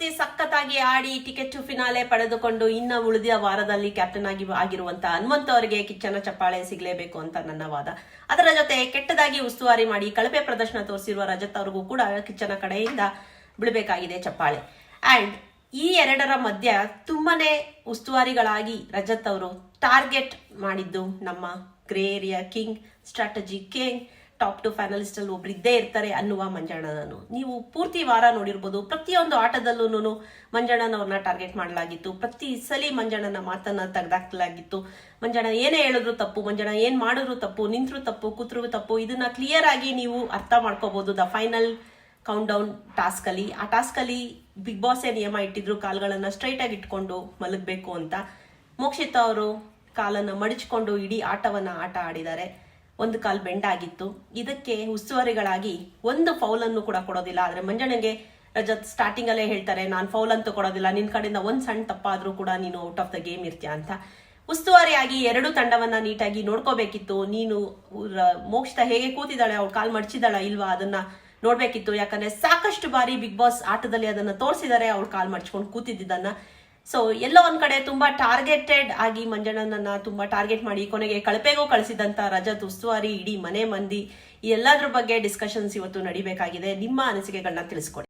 ಪೂರ್ತಿ ಸಖತ್ತಾಗಿ ಆಡಿ ಟಿಕೆಟ್ ಟು ಫಿನಾಲೆ ಪಡೆದುಕೊಂಡು ಇನ್ನ ಉಳಿದ ವಾರದಲ್ಲಿ ಕ್ಯಾಪ್ಟನ್ ಆಗಿರುವಂತ ಹನುಮಂತ್ ಅವರಿಗೆ ಕಿಚ್ಚನ ಚಪ್ಪಾಳೆ ಸಿಗಲೇಬೇಕು ಅಂತ ನನ್ನ ವಾದ. ಅದರ ಜೊತೆ ಕೆಟ್ಟದಾಗಿ ಉಸ್ತುವಾರಿ ಮಾಡಿ ಕಳಪೆ ಪ್ರದರ್ಶನ ತೋರಿಸಿರುವ ರಜತ್ ಅವ್ರಿಗೂ ಕೂಡ ಕಿಚ್ಚನ ಕಡೆಯಿಂದ ಬಿಡಬೇಕಾಗಿದೆ ಚಪ್ಪಾಳೆ. ಅಂಡ್ ಈ ಎರಡರ ಮಧ್ಯ ತುಂಬಾನೇ ಉಸ್ತುವಾರಿಗಳಾಗಿ ರಜತ್ ಅವರು ಟಾರ್ಗೆಟ್ ಮಾಡಿದ್ದು ನಮ್ಮ grey area king, strategy king, top 2 finalist ಅಲ್ಲಿ ಒಬ್ರು ಇದ್ದೇ ಇರ್ತಾರೆ ಅನ್ನುವ ಮಂಜಣ್ಣನನ್ನು ನೀವು ಪೂರ್ತಿ ವಾರ ನೋಡಿರ್ಬೋದು. ಪ್ರತಿಯೊಂದು ಆಟದಲ್ಲೂ ಮಂಜಣ್ಣನವ್ರನ್ನ ಟಾರ್ಗೆಟ್ ಮಾಡಲಾಗಿತ್ತು. ಪ್ರತಿ ಸಲಿ ಮಂಜಣ್ಣನ ಮಾತನ್ನ ತೆಗೆದಾಕಲಾಗಿತ್ತು. ಮಂಜಣ್ಣ ಏನೇ ಹೇಳಿದ್ರು ತಪ್ಪು, ಮಂಜಣ್ಣ ಏನ್ ಮಾಡಿದ್ರು ತಪ್ಪು, ನಿಂತ್ರು ತಪ್ಪು, ಕೂತ್ರು ತಪ್ಪು. ಇದನ್ನ ಕ್ಲಿಯರ್ ಆಗಿ ನೀವು ಅರ್ಥ ಮಾಡ್ಕೋಬಹುದು the final count down task ಅಲ್ಲಿ. ಆ ಟಾಸ್ಕ್ ಅಲ್ಲಿ ಬಿಗ್ ಬಾಸ್ ನಿಯಮ ಇಟ್ಟಿದ್ರು, ಕಾಲ್ಗಳನ್ನ ಸ್ಟ್ರೈಟ್ ಆಗಿ ಇಟ್ಕೊಂಡು ಮಲಗಬೇಕು ಅಂತ. ಮೋಕ್ಷಿತಾ ಅವರು ಕಾಲನ್ನ ಮಡಿಚಿಕೊಂಡು ಇಡೀ ಆಟವನ್ನ ಆಟ ಆಡಿದ್ದಾರೆ. ಒಂದು ಕಾಲ್ ಬೆಂಡ್ ಆಗಿತ್ತು. ಇದಕ್ಕೆ ಉಸ್ತುವಾರಿಗಳಾಗಿ ಒಂದು ಫೌಲ್ ಅನ್ನು ಕೂಡ ಕೊಡೋದಿಲ್ಲ. ಆದ್ರೆ ಮಂಜಣ್ಣಗೆ ರಜತ್ ಸ್ಟಾರ್ಟಿಂಗ್ ಅಲ್ಲೇ ಹೇಳ್ತಾರೆ, ನಾನು ಫೌಲ್ ಅಂತೂ ಕೊಡೋದಿಲ್ಲ, ನಿನ್ ಕಡೆಯಿಂದ ಒಂದ್ ಸಣ್ಣ ತಪ್ಪಾದ್ರೂ ಕೂಡ ನೀನು ಔಟ್ ಆಫ್ ದ ಗೇಮ್ ಇರ್ತೀಯ ಅಂತ. ಉಸ್ತುವಾರಿಯಾಗಿ ಎರಡು ತಂಡವನ್ನ ನೀಟಾಗಿ ನೋಡ್ಕೋಬೇಕಿತ್ತು. ನೀನು ಮೋಕ್ಷಿತಾ ಹೇಗೆ ಕೂತಿದ್ದಾಳೆ, ಅವಳು ಕಾಲ್ ಮಡಚಿದಾಳ ಇಲ್ವಾ ಅದನ್ನ ನೋಡ್ಬೇಕಿತ್ತು. ಯಾಕಂದ್ರೆ ಸಾಕಷ್ಟು ಬಾರಿ ಬಿಗ್ ಬಾಸ್ ಆಟದಲ್ಲಿ ಅದನ್ನ ತೋರಿಸಿದ್ದಾರೆ, ಅವಳು ಕಾಲ್ ಮಡ್ಚ್ಕೊಂಡು ಕೂತಿದ್ದನ್ನ. ಸೊ ಎಲ್ಲೋ ಒಂದ್ ಕಡೆ ತುಂಬಾ ಟಾರ್ಗೆಟೆಡ್ ಆಗಿ ಮಂಜಣ್ಣನನ್ನ ತುಂಬಾ ಟಾರ್ಗೆಟ್ ಮಾಡಿ ಕೊನೆಗೆ ಕಳಪೆಗೂ ಕಳಿಸಿದಂತ ರಜತ್ ಉಸ್ತುವಾರಿ, ಇಡೀ ಮನೆ ಮಂದಿ, ಈ ಎಲ್ಲದ್ರ ಬಗ್ಗೆ ಡಿಸ್ಕಷನ್ಸ್ ಇವತ್ತು ನಡಿಬೇಕಾಗಿದೆ. ನಿಮ್ಮ ಅನಿಸಿಕೆಗಳನ್ನ ತಿಳಿಸ್ಕೊಡಿ.